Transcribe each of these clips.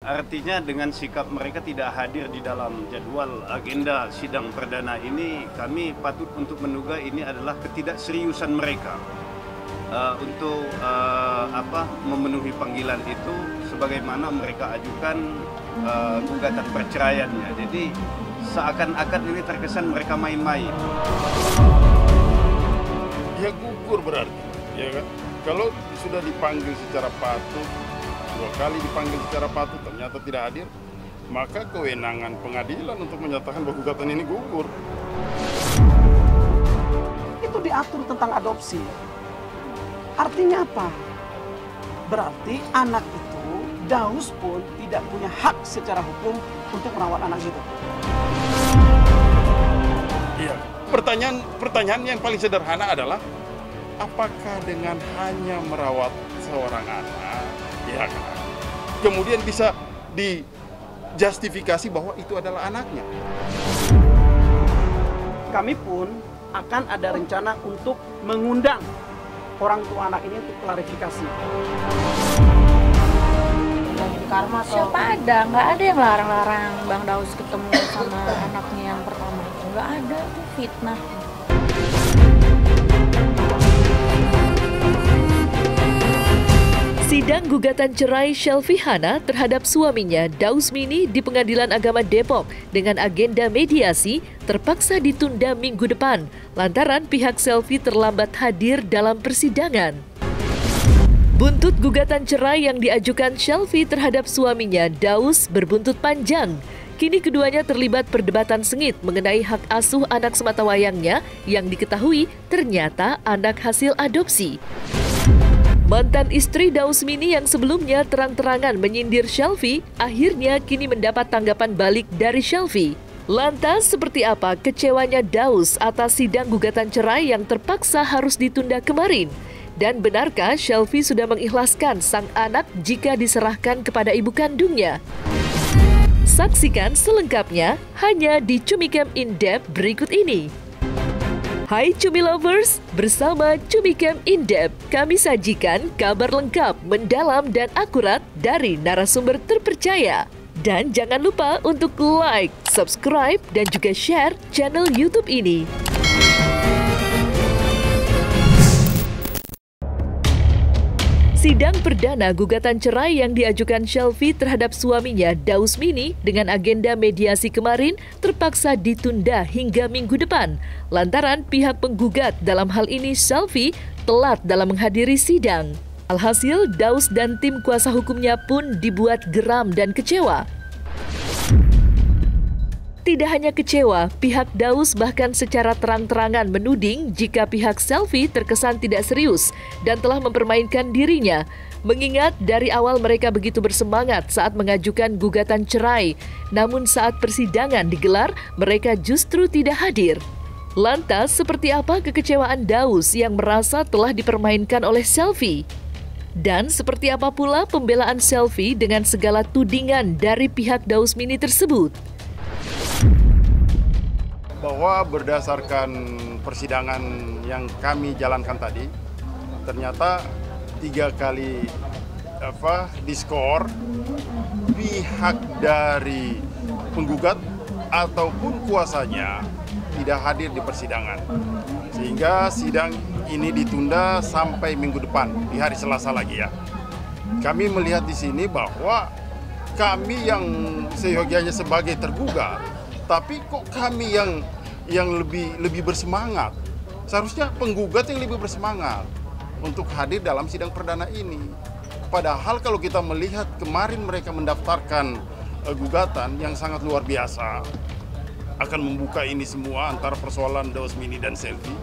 artinya dengan sikap mereka tidak hadir di dalam jadwal agenda sidang perdana ini, kami patut untuk menduga ini adalah ketidakseriusan mereka untuk memenuhi panggilan itu sebagaimana mereka ajukan gugatan perceraiannya. Jadi seakan-akan ini terkesan mereka main-main. Ya gugur berarti, ya kan? Kalau sudah dipanggil secara patut, 2 kali dipanggil secara patut ternyata tidak hadir, maka kewenangan pengadilan untuk menyatakan bahwa gugatan ini gugur. Itu diatur tentang adopsi. Artinya apa? Berarti anak itu, Daus pun tidak punya hak secara hukum untuk merawat anak itu. Iya. Pertanyaan yang paling sederhana adalah, apakah dengan hanya merawat seorang anak, ya kan, kemudian bisa dijustifikasi bahwa itu adalah anaknya? Kami pun akan ada rencana untuk mengundang orang tua anak ini untuk klarifikasi. Karma siapa ada? Nggak ada yang larang-larang Bang Daus ketemu sama anaknya yang pertama itu. Nggak ada, itu fitnah. Sidang gugatan cerai Shelfie Hana terhadap suaminya Daus Mini di Pengadilan Agama Depok dengan agenda mediasi terpaksa ditunda minggu depan lantaran pihak Shelfie terlambat hadir dalam persidangan. Buntut gugatan cerai yang diajukan Shelfie terhadap suaminya Daus berbuntut panjang. Kini keduanya terlibat perdebatan sengit mengenai hak asuh anak sematawayangnya yang diketahui ternyata anak hasil adopsi. Mantan istri Daus Mini yang sebelumnya terang-terangan menyindir Shelfie, akhirnya kini mendapat tanggapan balik dari Shelfie. Lantas seperti apa kecewanya Daus atas sidang gugatan cerai yang terpaksa harus ditunda kemarin? Dan benarkah Shelfie sudah mengikhlaskan sang anak jika diserahkan kepada ibu kandungnya? Saksikan selengkapnya hanya di Cumikem In-Depth berikut ini. Hai Cumi Lovers, bersama Cumikem In-Depth kami sajikan kabar lengkap, mendalam dan akurat dari narasumber terpercaya. Dan jangan lupa untuk like, subscribe, dan juga share channel YouTube ini. Sidang perdana gugatan cerai yang diajukan Shelfie terhadap suaminya Daus Mini dengan agenda mediasi kemarin terpaksa ditunda hingga minggu depan lantaran pihak penggugat dalam hal ini Shelfie telat dalam menghadiri sidang. Alhasil Daus dan tim kuasa hukumnya pun dibuat geram dan kecewa. Tidak hanya kecewa, pihak Daus bahkan secara terang-terangan menuding jika pihak Shelfie terkesan tidak serius dan telah mempermainkan dirinya. Mengingat dari awal mereka begitu bersemangat saat mengajukan gugatan cerai, namun saat persidangan digelar, mereka justru tidak hadir. Lantas, seperti apa kekecewaan Daus yang merasa telah dipermainkan oleh Shelfie? Dan seperti apa pula pembelaan Shelfie dengan segala tudingan dari pihak Daus Mini tersebut? Bahwa berdasarkan persidangan yang kami jalankan tadi, ternyata 3 kali diskor pihak dari penggugat ataupun kuasanya tidak hadir di persidangan, sehingga sidang ini ditunda sampai minggu depan di hari Selasa lagi ya. Kami melihat di sini bahwa kami yang seyogianya sebagai tergugat, tapi kok kami yang lebih bersemangat. Seharusnya penggugat yang lebih bersemangat untuk hadir dalam sidang perdana ini. Padahal kalau kita melihat kemarin mereka mendaftarkan gugatan yang sangat luar biasa, akan membuka ini semua antara persoalan Daus Mini dan Shelfie.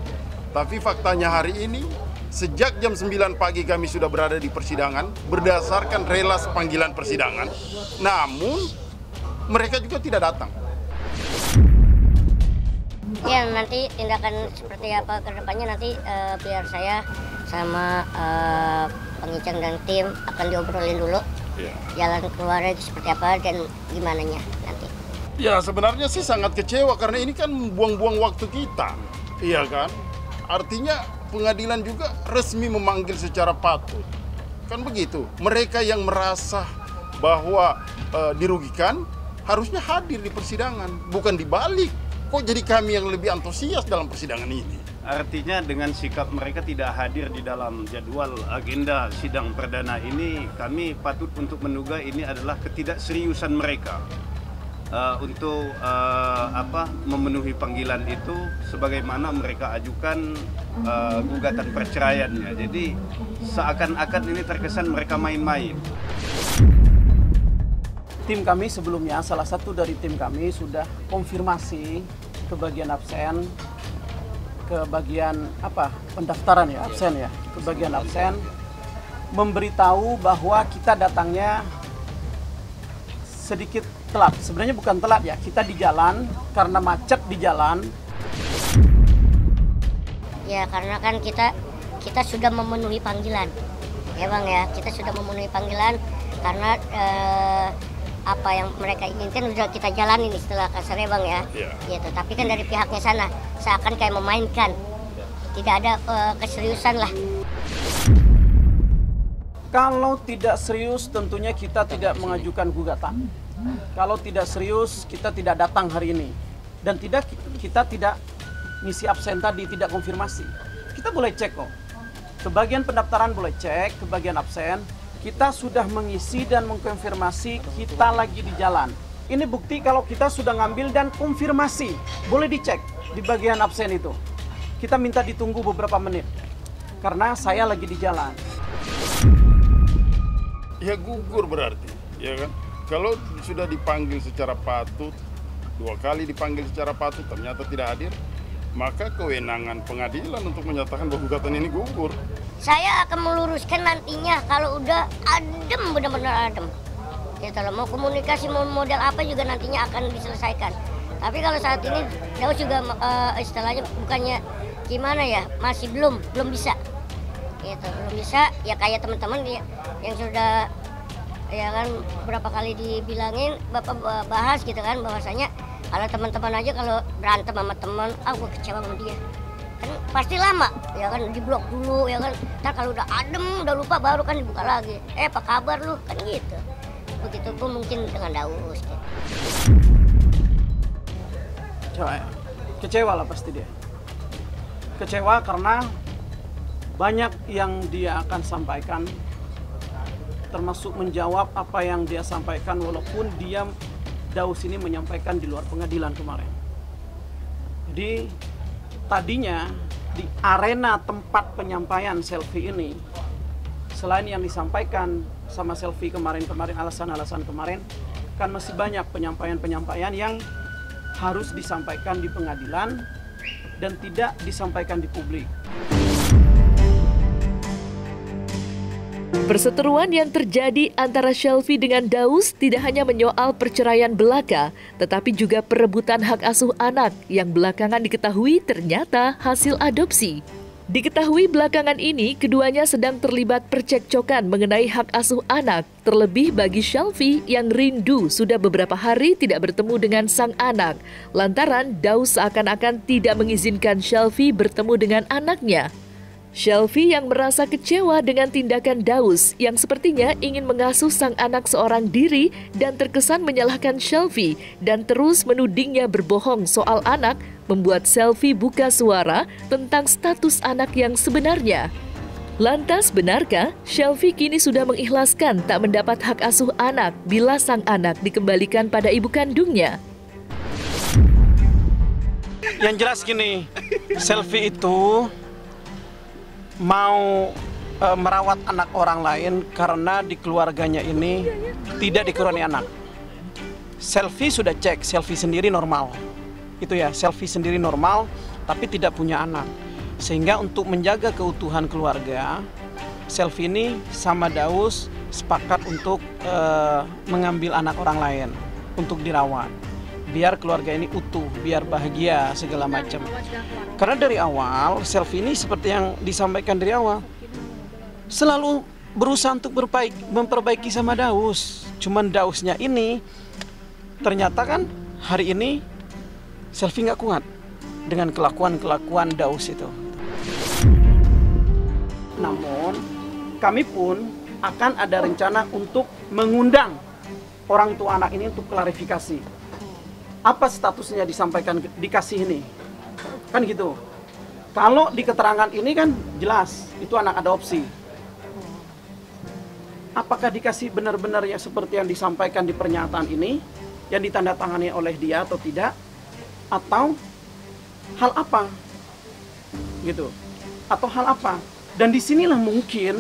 Tapi faktanya hari ini, sejak jam 9 pagi kami sudah berada di persidangan berdasarkan relas panggilan persidangan, namun mereka juga tidak datang. Ya, nanti tindakan seperti apa ke depannya nanti biar saya sama pengicang dan tim akan diobrolin dulu. Ya. Jalan keluarnya seperti apa dan gimananya nanti. Ya, sebenarnya sih sangat kecewa karena ini kan buang-buang waktu kita. Iya kan? Artinya pengadilan juga resmi memanggil secara patut. Kan begitu. Mereka yang merasa bahwa dirugikan, harusnya hadir di persidangan, bukan dibalik. Kok jadi kami yang lebih antusias dalam persidangan ini? Artinya dengan sikap mereka tidak hadir di dalam jadwal agenda sidang perdana ini, kami patut untuk menduga ini adalah ketidakseriusan mereka untuk memenuhi panggilan itu sebagaimana mereka ajukan gugatan perceraiannya. Jadi seakan-akan ini terkesan mereka main-main. Tim kami sebelumnya, salah satu dari tim kami sudah konfirmasi ke bagian absen, ke bagian pendaftaran ya, absen ya, ke bagian absen, memberitahu bahwa kita datangnya sedikit telat. Sebenarnya bukan telat ya, kita di jalan karena macet di jalan. Ya karena kan kita sudah memenuhi panggilan, ya Bang ya, kita sudah memenuhi panggilan karena apa yang mereka inginkan sudah kita jalanin istilah kasarnya Bang ya. Gitu. Tapi kan dari pihaknya sana seakan kayak memainkan, tidak ada keseriusan lah. Kalau tidak serius tentunya kita tidak mengajukan gugatan. Kalau tidak serius kita tidak datang hari ini. Dan kita tidak ngisi absen tadi, tidak konfirmasi. Kita boleh cek kok. Ke bagian pendaftaran boleh cek, ke bagian absen. Kita sudah mengisi dan mengkonfirmasi kita lagi di jalan. Ini bukti kalau kita sudah ngambil dan konfirmasi. Boleh dicek di bagian absen itu. Kita minta ditunggu beberapa menit. Karena saya lagi di jalan. Ya gugur berarti, ya kan? Kalau sudah dipanggil secara patut, 2 kali dipanggil secara patut ternyata tidak hadir, maka kewenangan pengadilan untuk menyatakan bahwa gugatan ini gugur. Saya akan meluruskan nantinya kalau udah adem, benar-benar adem. Gitu loh, mau komunikasi mau model apa juga nantinya akan diselesaikan. Tapi kalau saat ini Daus juga istilahnya bukannya gimana ya, masih belum bisa. Gitu, belum bisa ya kayak teman-teman yang sudah ya kan berapa kali dibilangin Bapak bahas gitu kan bahwasanya kalau teman-teman aja kalau berantem sama teman, gue kecewa sama dia. Kan pasti lama ya kan, diblok dulu ya kan, ntar kalau udah adem udah lupa baru kan dibuka lagi, apa kabar lu kan gitu. Begitupun mungkin dengan Daus gitu. Kecewa lah pasti dia, kecewa karena banyak yang dia akan sampaikan, termasuk menjawab apa yang dia sampaikan walaupun dia Daus ini menyampaikan di luar pengadilan kemarin. Jadi tadinya di arena tempat penyampaian selfie ini, selain yang disampaikan sama selfie kemarin alasan-alasan kemarin, kan masih banyak penyampaian-penyampaian yang harus disampaikan di pengadilan dan tidak disampaikan di publik. Perseteruan yang terjadi antara Shelfie dengan Daus tidak hanya menyoal perceraian belaka, tetapi juga perebutan hak asuh anak yang belakangan diketahui ternyata hasil adopsi. Diketahui belakangan ini keduanya sedang terlibat percekcokan mengenai hak asuh anak, terlebih bagi Shelfie yang rindu sudah beberapa hari tidak bertemu dengan sang anak, lantaran Daus seakan-akan tidak mengizinkan Shelfie bertemu dengan anaknya. Shelfie yang merasa kecewa dengan tindakan Daus yang sepertinya ingin mengasuh sang anak seorang diri dan terkesan menyalahkan Shelfie dan terus menudingnya berbohong soal anak, membuat Shelfie buka suara tentang status anak yang sebenarnya. Lantas benarkah Shelfie kini sudah mengikhlaskan tak mendapat hak asuh anak bila sang anak dikembalikan pada ibu kandungnya? Yang jelas gini, Shelfie itu mau merawat anak orang lain karena di keluarganya ini tidak dikurani anak. Shelfie sudah cek, Shelfie sendiri normal. Itu ya, Shelfie sendiri normal tapi tidak punya anak. Sehingga untuk menjaga keutuhan keluarga, Shelfie ini sama Daus sepakat untuk mengambil anak orang lain untuk dirawat. Biar keluarga ini utuh, biar bahagia segala macam. Karena dari awal, Shelfie ini seperti yang disampaikan dari awal, selalu berusaha untuk memperbaiki sama Daus. Cuman Dausnya ini, ternyata kan hari ini Shelfie nggak kuat dengan kelakuan Daus itu. Namun, kami pun akan ada rencana untuk mengundang orang tua anak ini untuk klarifikasi. Apa statusnya disampaikan, dikasih ini? Kan gitu. Kalau di keterangan ini kan jelas, itu anak adopsi. Apakah dikasih benar-benar yang seperti yang disampaikan di pernyataan ini, yang ditandatangani oleh dia atau tidak? Atau hal apa? Gitu. Atau hal apa? Dan disinilah mungkin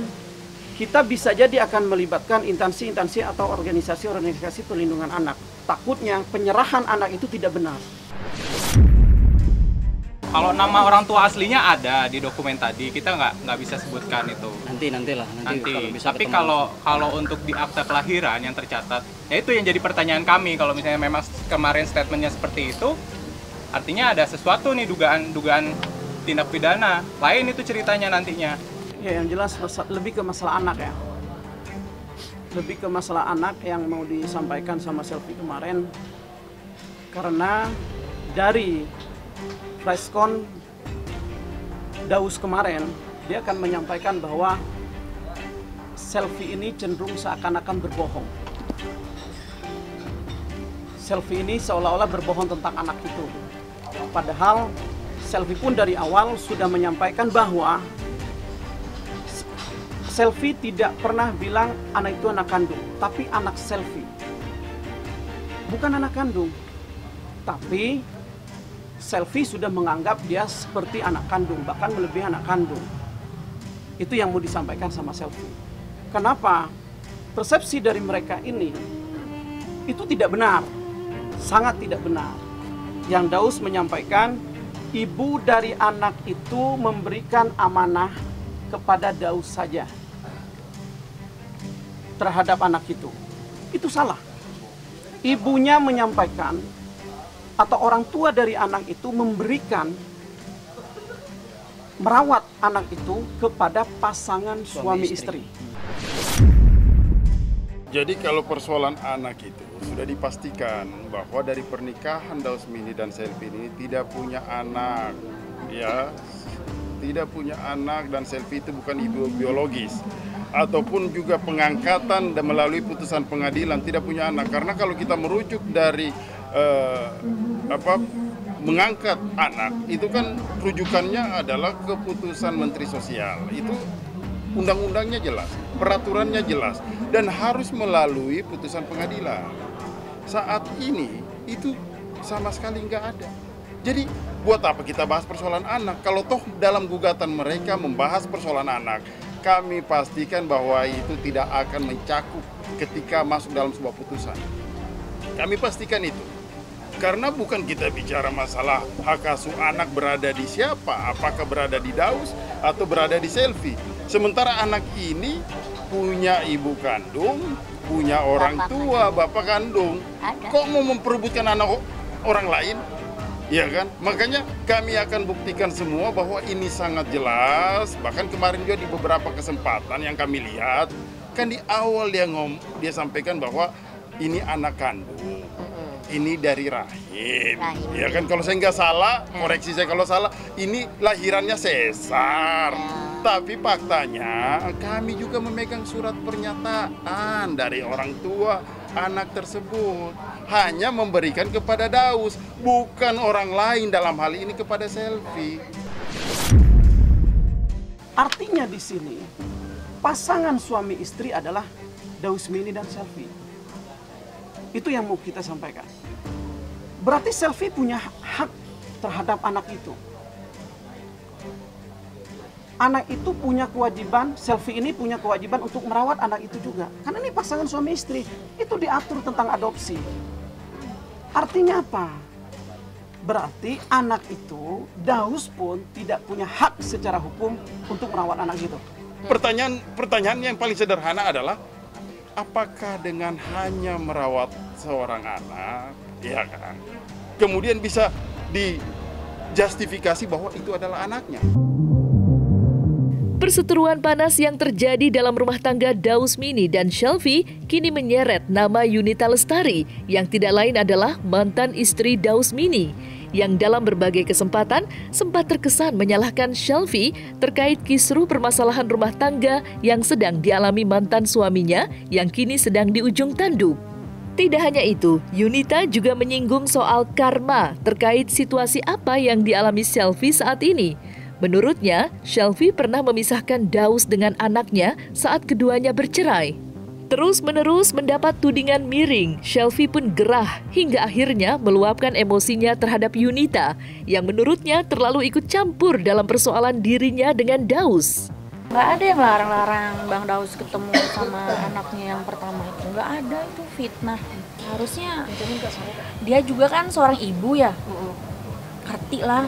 kita bisa jadi akan melibatkan instansi-instansi atau organisasi-organisasi perlindungan anak. Takutnya penyerahan anak itu tidak benar. Kalau nama orang tua aslinya ada di dokumen tadi, kita nggak bisa sebutkan itu. Nanti. Kalau bisa tapi kalau untuk di akta kelahiran yang tercatat, ya itu yang jadi pertanyaan kami. Kalau misalnya memang kemarin statementnya seperti itu, artinya ada sesuatu nih dugaan tindak pidana. Lain itu ceritanya nantinya. Ya, yang jelas lebih ke masalah anak ya. Lebih ke masalah anak yang mau disampaikan sama Selfie kemarin. Karena dari preskon Daus kemarin, dia akan menyampaikan bahwa Selfie ini cenderung seakan-akan berbohong. Selfie ini seolah-olah berbohong tentang anak itu. Padahal Selfie pun dari awal sudah menyampaikan bahwa Selfie tidak pernah bilang anak itu anak kandung, tapi anak Selfie. Bukan anak kandung, tapi Selfie sudah menganggap dia seperti anak kandung, bahkan melebihi anak kandung. Itu yang mau disampaikan sama Selfie. Kenapa? Persepsi dari mereka ini itu tidak benar, sangat tidak benar. Yang Daus menyampaikan, ibu dari anak itu memberikan amanah kepada Daus saja terhadap anak itu. Itu salah. Ibunya menyampaikan atau orang tua dari anak itu memberikan merawat anak itu kepada pasangan suami istri. Jadi kalau persoalan anak itu sudah dipastikan bahwa dari pernikahan Daus Mini dan Selfie ini tidak punya anak, ya, tidak punya anak, dan Selfie itu bukan ibu biologis, ataupun juga pengangkatan dan melalui putusan pengadilan tidak punya anak. Karena kalau kita merujuk dari mengangkat anak itu kan rujukannya adalah keputusan Menteri Sosial. Itu undang-undangnya jelas, peraturannya jelas, dan harus melalui putusan pengadilan. Saat ini itu sama sekali nggak ada. Jadi buat apa kita bahas persoalan anak? Kalau toh dalam gugatan mereka membahas persoalan anak, kami pastikan bahwa itu tidak akan mencakup ketika masuk dalam sebuah putusan. Kami pastikan itu. Karena bukan kita bicara masalah hak asuh anak berada di siapa, apakah berada di Daus atau berada di Selfie. Sementara anak ini punya ibu kandung, punya orang tua, bapak kandung. Kok mau memperebutkan anak orang lain? Ya kan? Makanya kami akan buktikan semua bahwa ini sangat jelas. Bahkan kemarin juga di beberapa kesempatan yang kami lihat, kan di awal dia sampaikan bahwa ini anak kandung. Ini dari rahim. Ya kan, kalau saya nggak salah, koreksi saya kalau salah, ini lahirannya sesar. Tapi faktanya kami juga memegang surat pernyataan dari orang tua anak tersebut. Hanya memberikan kepada Daus, bukan orang lain, dalam hal ini kepada Selfie. Artinya di sini pasangan suami istri adalah Daus Mini dan Selfie. Itu yang mau kita sampaikan. Berarti Selfie punya hak terhadap anak itu. Anak itu punya kewajiban, Selfie ini punya kewajiban untuk merawat anak itu juga. Karena ini pasangan suami istri, itu diatur tentang adopsi. Artinya apa? Berarti anak itu, Daus pun tidak punya hak secara hukum untuk merawat anak itu. Pertanyaan yang paling sederhana adalah, apakah dengan hanya merawat seorang anak, ya kan, kemudian bisa dijustifikasi bahwa itu adalah anaknya? Perseteruan panas yang terjadi dalam rumah tangga Daus Mini dan Selfie kini menyeret nama Yunita Lestari yang tidak lain adalah mantan istri Daus Mini yang dalam berbagai kesempatan sempat terkesan menyalahkan Selfie terkait kisruh permasalahan rumah tangga yang sedang dialami mantan suaminya yang kini sedang di ujung tanduk. Tidak hanya itu, Yunita juga menyinggung soal karma terkait situasi apa yang dialami Selvi saat ini. Menurutnya, Selvi pernah memisahkan Daus dengan anaknya saat keduanya bercerai. Terus-menerus mendapat tudingan miring, Selvi pun gerah hingga akhirnya meluapkan emosinya terhadap Yunita yang menurutnya terlalu ikut campur dalam persoalan dirinya dengan Daus. Nggak ada yang larang-larang Bang Daus ketemu sama anaknya yang pertama itu. Nggak ada, itu fitnah. Harusnya dia juga kan seorang ibu ya. Ngerti lah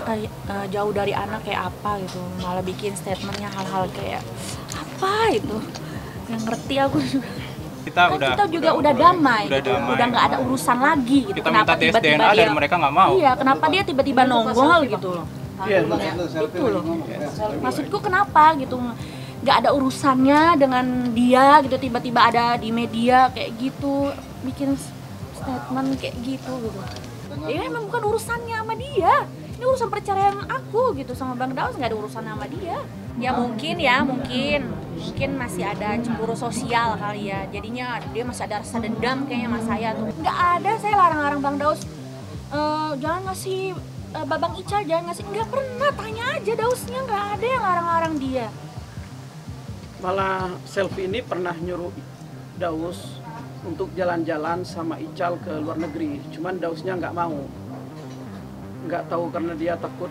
jauh dari anak kayak apa gitu. Malah bikin statementnya hal-hal kayak apa itu. Yang ngerti aku juga. Kita juga udah damai. Udah nggak ada urusan lagi gitu. Kita kenapa minta tes tiba-tiba DNA dia, dan mereka nggak mau. Iya, kenapa dia tiba-tiba nongol gitu loh. Itu loh. Maksudku kenapa gitu, nggak ada urusannya dengan dia gitu, tiba-tiba ada di media kayak gitu, bikin statement kayak gitu. Ya emang bukan urusannya sama dia, ini urusan perceraian aku gitu sama Bang Daus, nggak ada urusannya sama dia. Ya mungkin masih ada cemburu sosial kali ya, jadinya dia masih ada rasa dendam kayaknya sama saya tuh. Nggak ada saya larang-larang Bang Daus jangan ngasih Babang Ical, jangan ngasih, nggak pernah. Tanya aja Dausnya, nggak ada yang larang-larang dia. Malah Selvi ini pernah nyuruh Daus untuk jalan-jalan sama Ical ke luar negeri, cuman Dausnya nggak mau. Nggak tahu karena dia takut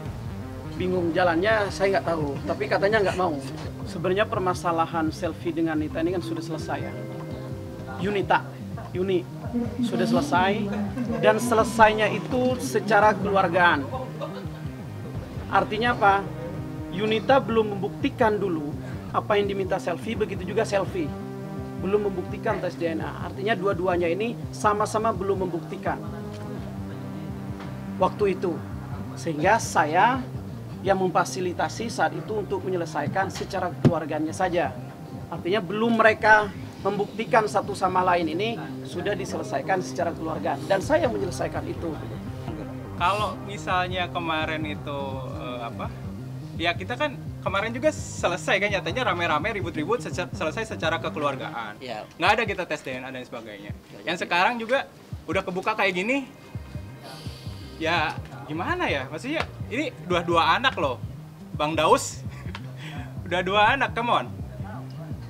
bingung jalannya, saya nggak tahu, tapi katanya nggak mau. Sebenarnya permasalahan Selvi dengan Nita ini kan sudah selesai ya. Yuni sudah selesai, dan selesainya itu secara keluargaan. Artinya apa? Yunita belum membuktikan dulu apa yang diminta Selvi, begitu juga Selvi belum membuktikan tes DNA. Artinya dua-duanya ini sama-sama belum membuktikan waktu itu, sehingga saya yang memfasilitasi saat itu untuk menyelesaikan secara keluarganya saja. Artinya belum mereka membuktikan satu sama lain, ini sudah diselesaikan secara keluarga, dan saya menyelesaikan itu. Kalau misalnya kemarin itu ya kita kan kemarin juga selesai kan, nyatanya rame-rame ribut-ribut selesai secara kekeluargaan. Nggak ada kita tes DNA dan sebagainya. Yang sekarang juga udah kebuka kayak gini, ya gimana ya, maksudnya ini dua anak loh Bang Daus. Udah 2 anak, come on.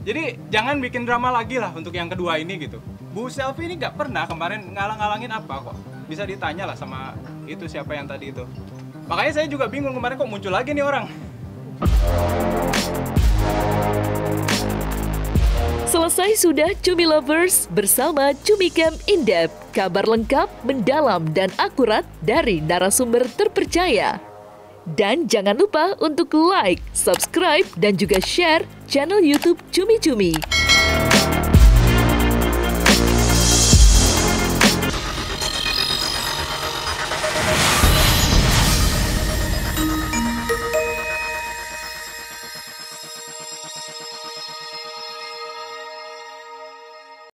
Jadi jangan bikin drama lagi lah untuk yang kedua ini gitu. Bu Selvi ini nggak pernah kemarin ngalang-ngalangin apa kok. Bisa ditanya lah sama itu siapa yang tadi itu. Makanya saya juga bingung kemarin kok muncul lagi nih orang. Selesai sudah Cumi Lovers bersama Cumi Camp In-Depth. Kabar lengkap, mendalam, dan akurat dari narasumber terpercaya. Dan jangan lupa untuk like, subscribe, dan juga share channel YouTube Cumi Cumi.